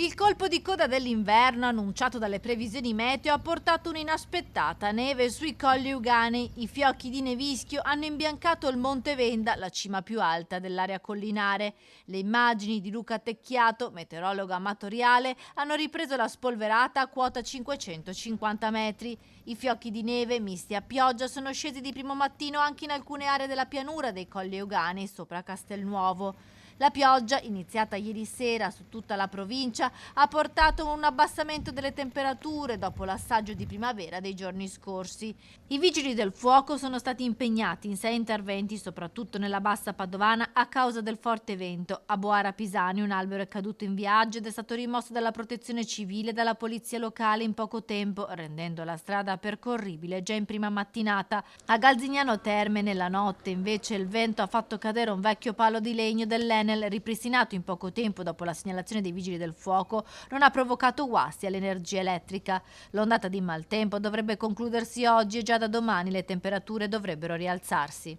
Il colpo di coda dell'inverno annunciato dalle previsioni meteo ha portato un'inaspettata neve sui colli Euganei. I fiocchi di nevischio hanno imbiancato il Monte Venda, la cima più alta dell'area collinare. Le immagini di Luca Tecchiato, meteorologo amatoriale, hanno ripreso la spolverata a quota 550 metri. I fiocchi di neve misti a pioggia sono scesi di primo mattino anche in alcune aree della pianura dei colli Euganei sopra Castelnuovo. La pioggia, iniziata ieri sera su tutta la provincia, ha portato a un abbassamento delle temperature dopo l'assaggio di primavera dei giorni scorsi. I vigili del fuoco sono stati impegnati in 6 interventi, soprattutto nella bassa padovana, a causa del forte vento. A Boara Pisani un albero è caduto in viaggio ed è stato rimosso dalla protezione civile e dalla polizia locale in poco tempo, rendendo la strada percorribile già in prima mattinata. A Galzignano Terme, nella notte, invece, il vento ha fatto cadere un vecchio palo di legno dell'Enel, ripristinato in poco tempo dopo la segnalazione dei vigili del fuoco, non ha provocato guasti all'energia elettrica. L'ondata di maltempo dovrebbe concludersi oggi e già da domani le temperature dovrebbero rialzarsi.